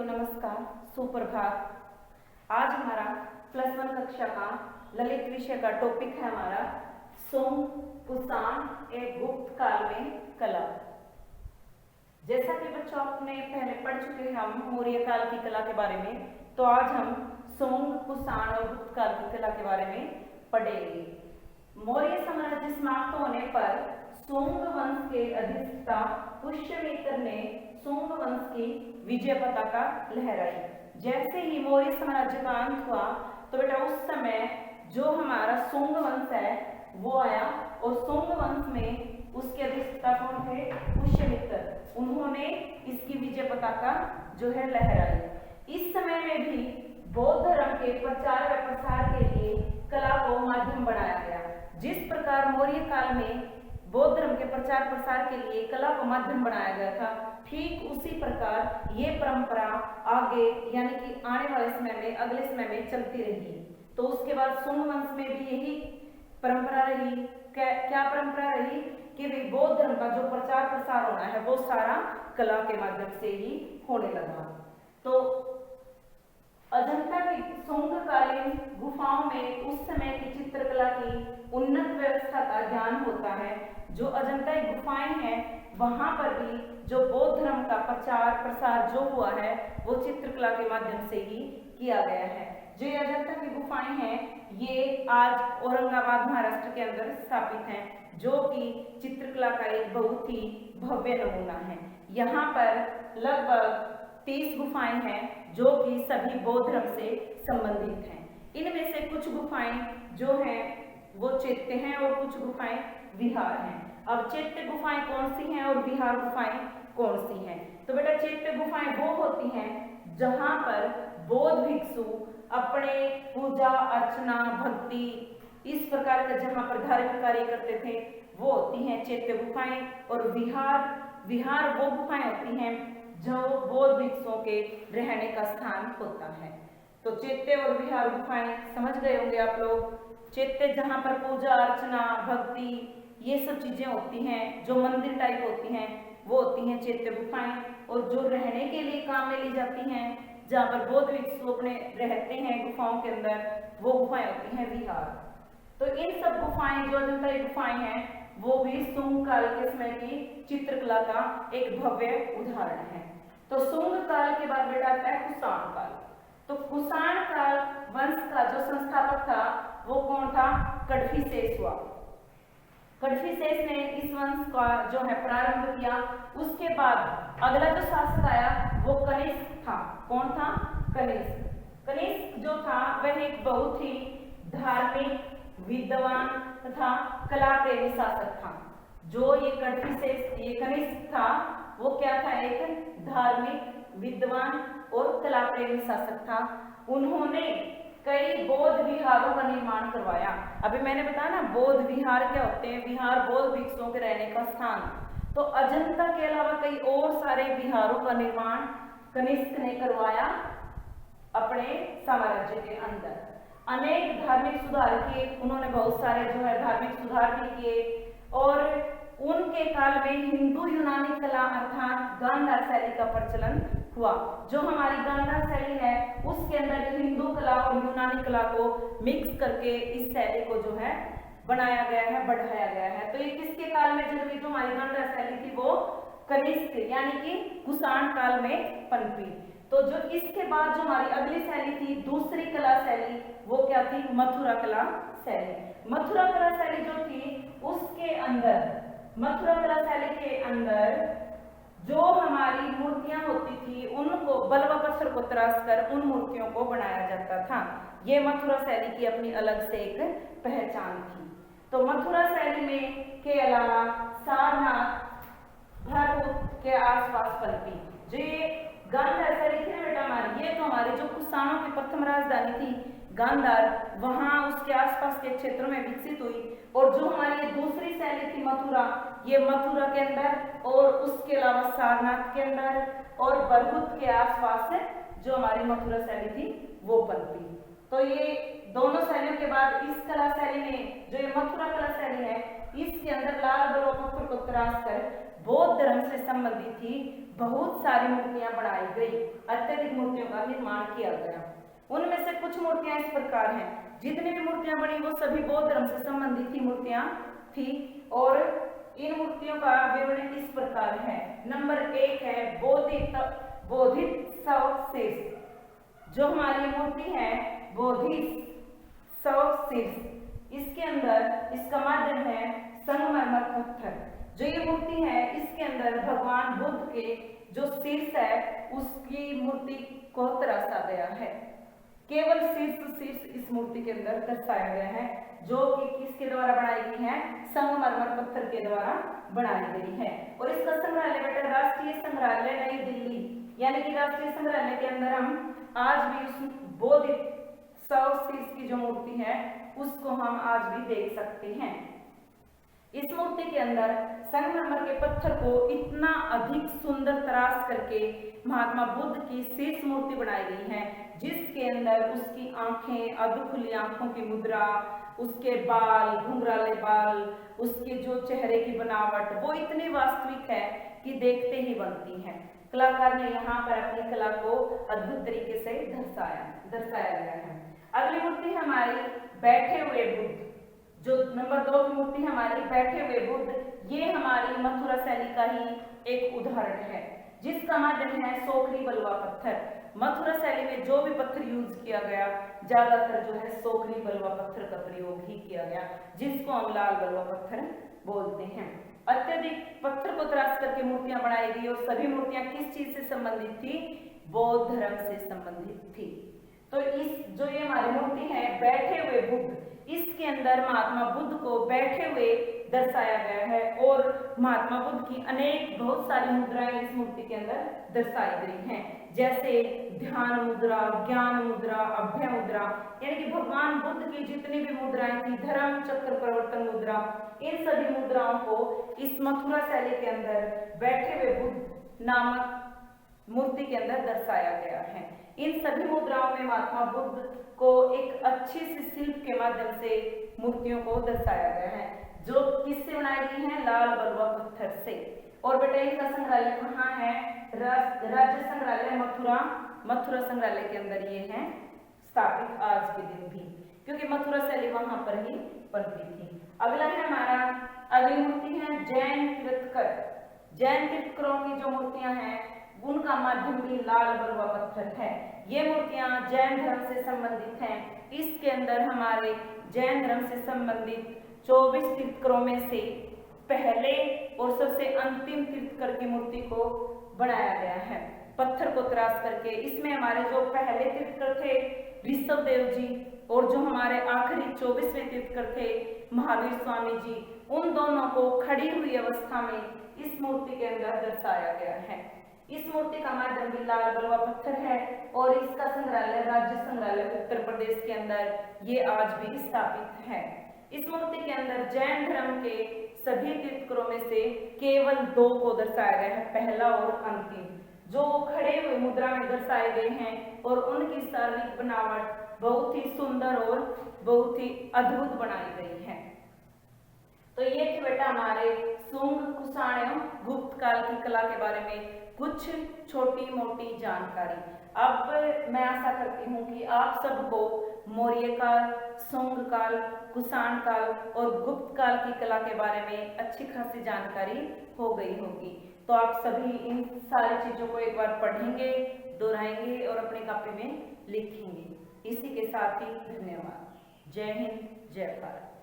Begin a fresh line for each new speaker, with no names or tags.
को नमस्कार, सुप्रभात। आज हमारा +1 कक्षा का ललित विषय का टॉपिक है हमारा सोंग कुषाण एक गुप्त काल में कला। जैसा कि बच्चों आपने पहले पढ़ चुके हैं हम मौर्य काल की कला के बारे में, तो आज हम सोंग कुषाण और गुप्त काल की कला के बारे में पढ़ेंगे। मौर्य साम्राज्य समाप्त होने पर सोंग वंश के अधिष्ठा पुष्यमित्र ने सोंग वंश की विजय पताका लहराई। जैसे ही मौर्य साम्राज्य का अंत हुआ तो बेटा उस समय जो हमारा सोंग वंश है वो आया, और सोंग वंश में उसके अधिष्ठा कौन थे? पुष्यमित्र। उन्होंने इसकी विजय पताका जो है लहराई। इस समय में भी बौद्ध धर्म के प्रचार व प्रसार के लिए कला को माध्यम बनाया गया। जिस प्रकार मौर्य काल में बौद्ध धर्म के प्रचार प्रसार के लिए कला को माध्यम बनाया गया था, ठीक उसी प्रकार ये परंपरा आगे यानी कि आने वाले समय में, अगले समय में चलती रही। तो उसके बाद सोंग वंश में भी यही परंपरा रही। क्या परंपरा रही कि वे बौद्ध धर्म का जो प्रचार प्रसार होना है वो सारा कला के माध्यम से ही होने लगा। तो अजंता की सोंगकालीन गुफाओं में उस समय की चित्रकला की उन्नत व्यवस्था का ज्ञान होता है। जो अजंता की गुफाएं हैं वहां पर भी जो बौद्ध धर्म का प्रचार प्रसार जो हुआ है वो चित्रकला के माध्यम से ही किया गया है। जो ये अजंता की गुफाएं हैं ये आज औरंगाबाद महाराष्ट्र के अंदर स्थापित हैं, जो कि चित्रकला का एक बहुत ही भव्य नमूना है। यहाँ पर लगभग 30 गुफाएं हैं जो कि सभी बौद्ध धर्म से संबंधित हैं। इनमें से कुछ गुफाएं जो हैं वो चैत्य हैं और कुछ गुफाएं विहार हैं। अब चैत्य गुफाएं कौन सी हैं और विहार गुफाएं कौन सी हैं? तो बेटा चैत्य गुफाएं वो होती हैं जहां पर बौद्ध भिक्षु अपने पूजा अर्चना भक्ति इस प्रकार का जहां पर धार्मिक कार्य करते थे वो होती हैं चैत्य गुफाएं। और विहार वो गुफाएं होती हैं जो बौद्ध भिक्षुओं के रहने का स्थान होता है। तो चैत्य और विहार गुफाएं समझ गए होंगे आप लोग। चैत्य जहाँ पर पूजा अर्चना भक्ति ये सब चीजें होती हैं, जो मंदिर टाइप होती हैं वो होती हैं चैत्य गुफाएं। और जो रहने के लिए काम में ली जाती हैं जहाँ पर बौद्ध भिक्षु अपने रहते हैं गुफाओं के अंदर, वो गुफाएं होती हैं विहार। तो इन सब गुफाएं जो अजंता गुफाएं हैं वो भी सोंग काल के समय की चित्रकला का एक भव्य उदाहरण है। तो सोंग काल के बाद बेटा आता है कुषाण काल। तो कुषाण काल वंश का जो संस्थापक था वो कौन था? कदफिसेस हुआ। कदफिसेस ने इस वंश का जो है प्रारंभ किया। उसके बाद अगला जो शासक आया वो कनिष्क था। कौन था? कनिष्क। कनिष्क जो था वह एक बहुत ही धार्मिक विद्वान तथा कला प्रेमी शासक था। जो ये कदफिसेस ये कनिष्क था वो क्या था? एक धार्मिक विद्वान और कला प्रेमी शासक था। उन्होंने कई बौद्ध विहारों का निर्माण करवाया। अभी मैंने बताया ना बौद्ध विहार क्या होते हैं, विहार बौद्ध भिक्षुओं के रहने का स्थान। तो अजंता के अलावा कई और सारे विहारों का निर्माण कनिष्क ने करवाया अपने साम्राज्य के अंदर। अनेक धार्मिक सुधार किए उन्होंने, बहुत सारे जो है धार्मिक सुधार भी किए। और उनके काल में हिंदू यूनानी कला अर्थात गांधार शैली का प्रचलन हुआ। जो हमारी गांधार शैली है उसके अंदर हिंदू कला और यूनानी कला को मिक्स करके इस शैली को जो है बनाया गया है, बढ़ाया गया है। तो ये किसके काल में जन्मी? जो हमारी गांधार शैली थी वो कनिष्क यानी कि कुषाण काल में पनपी। तो जो इसके बाद जो हमारी अगली शैली थी दूसरी कला शैली वो क्या थी? मथुरा कला शैली। मथुरा कला शैली जो थी उसके अंदर, मथुरा कला शैली के अंदर जो हमारी मूर्तियां होती थी उनको बलवा पत्थर को तराश कर उन मूर्तियों को बनाया जाता था। ये मथुरा शैली की अपनी अलग से एक पहचान थी। तो मथुरा शैली में के अलावा सारनाथ भरतपुर के आसपास पनपी। जो ये गांधार शैली थी ना बेटा हमारी, ये तो हमारी जो कुषाणों की प्रथम राजधानी थी गांधार, वहां उसके आसपास के क्षेत्रों में विकसित हुई। और जो हमारी दूसरी शैली थी मथुरा, ये मथुरा के अंदर और उसके अलावा सारनाथ के अंदर और बरहुत के आसपास जो हमारी मथुरा शैली थी वो पनपी। तो ये दोनों शैलियों के बाद इस कला शैली में जो ये मथुरा कला शैली है इसके अंदर लाल बलवा पत्थर को तराश कर बौद्ध धर्म धर्म से संबंधित ही बहुत सारी मूर्तियां बनाई गई, अत्यधिक मूर्तियों का निर्माण किया गया। उनमें से कुछ मूर्तियां इस प्रकार हैं। जितनी भी मूर्तियां बनी वो सभी बौद्ध धर्म से संबंधित ही मूर्तियां थी और इन मूर्तियों का विवरण इस प्रकार है। नंबर 1 है बोधिसत्व शीर्ष। जो हमारी मूर्ति है बोधिसत्व शीर्ष, इसके अंदर इसका माध्यम है संगमरमर पत्थर। जो ये मूर्ति है इसके अंदर भगवान बुद्ध के जो शीर्ष है उसकी मूर्ति को तराशा गया है। केवल शीर्ष इस मूर्ति के अंदर दर्शाया गया है, जो कि किसके द्वारा बनाई गई है, संगमरमर पत्थर के द्वारा बनाई गई है। और इसका संग्रहालय बेटा राष्ट्रीय संग्रहालय नई दिल्ली, यानी कि राष्ट्रीय संग्रहालय के अंदर हम आज भी उस बोधिसत्व शीर्ष की जो मूर्ति है उसको हम आज भी देख सकते हैं। इस मूर्ति के अंदर संगमरमर के पत्थर को इतना अधिक सुंदर तराश करके महात्मा बुद्ध की शीर्ष मूर्ति बनाई गई है, जिसके अंदर उसकी आंखें, अध खुली आंखों की मुद्रा, उसके बाल, घुंघराले बाल, उसके जो चेहरे की बनावट वो इतनी वास्तविक है कि देखते ही बनती है। कलाकार ने यहाँ पर अपनी कला को अद्भुत तरीके से दर्शाया गया है। अगली मूर्ति हमारी बैठे हुए बुद्ध। जो नंबर 2 की मूर्ति हमारी बैठे हुए बुद्ध, ये हमारी मथुरा शैली का ही एक उदाहरण है, जिसका माध्यम है सोखरी बलुआ पत्थर। मथुरा शैली में जो भी पत्थर यूज किया गया ज्यादातर जो है सोखरी बलुआ पत्थर का प्रयोग ही किया गया, जिसको हम लाल बलुआ पत्थर बोलते हैं। अत्यधिक पत्थर को तराश करके मूर्तियां बनाई गई और सभी मूर्तियां किस चीज से संबंधित थी, बौद्ध धर्म से संबंधित थी। तो इस जो ये हमारी मूर्ति है बैठे हुए बुद्ध, इसके अंदर महात्मा बुद्ध को बैठे हुए दर्शाया गया है और महात्मा बुद्ध की अनेक बहुत सारी मुद्राएं इस मूर्ति के अंदर दर्शाई गई हैं, जैसे ध्यान मुद्रा, ज्ञान मुद्रा, अभय मुद्रा, यानी कि भगवान बुद्ध की जितनी भी मुद्राएं थी, धर्म चक्र परिवर्तन मुद्रा, इन सभी मुद्राओं को इस मथुरा शैली के अंदर बैठे हुए बुद्ध नामक मूर्ति के अंदर दर्शाया गया है। इन सभी मुद्राओं में महात्मा बुद्ध को एक अच्छी सी शिल्प के माध्यम से मूर्तियों को दर्शाया गया है, जो किससे बनाई गई है, लाल बलुआ पत्थर से। और बेटा इनका संग्रहालय कहाँ है, राज्य संग्रहालय मथुरा संग्रहालय के अंदर ये है स्थापित आज के दिन भी, क्योंकि मथुरा शैली वहां पर ही बनती थी। अगला है हमारा, अगली मूर्ति है जैन तीर्थकर। जैन तीर्थकरों की जो मूर्तियां हैं उनका माध्यम भी लाल बलुआ पत्थर है। ये मूर्तियां जैन धर्म से संबंधित हैं। इसके अंदर हमारे जैन धर्म से संबंधित 24 तीर्थकरों में से पहले और सबसे अंतिम तीर्थकर की मूर्ति को बनाया गया है पत्थर को तराश करके। इसमें हमारे जो पहले तीर्थकर थे ऋषभदेव जी और जो हमारे आखिरी 24वें तीर्थकर थे महावीर स्वामी जी, उन दोनों को खड़ी हुई अवस्था में इस मूर्ति के अंदर दर्शाया गया है। इस मूर्ति का माध्यम भी लाल बलुआ पत्थर है और इसका संग्रहालय राज्य संग्रहालय उत्तर प्रदेश के अंदर ये आज भी स्थापित है। इस मूर्ति के अंदर जैन धर्म के सभी तीर्थकरों में से केवल 2 को दर्शाया गया है, पहला और अंतिम, जो खड़े हुए मुद्रा में दर्शाए गए हैं और उनकी शारीरिक बनावट बहुत ही सुंदर और बहुत ही अद्भुत बनाई गई है। तो ये थी बेटा हमारे शुंग, कुषाण एवं गुप्त काल की कला के बारे में कुछ छोटी मोटी जानकारी। अब मैं आशा करती हूँ कि आप सबको मौर्य काल, शुंग काल, कुषाण काल और गुप्त काल की कला के बारे में अच्छी खासी जानकारी हो गई होगी। तो आप सभी इन सारी चीजों को एक बार पढ़ेंगे, दोहराएंगे और अपनी कॉपी में लिखेंगे। इसी के साथ ही धन्यवाद। जय हिंद, जय भारत।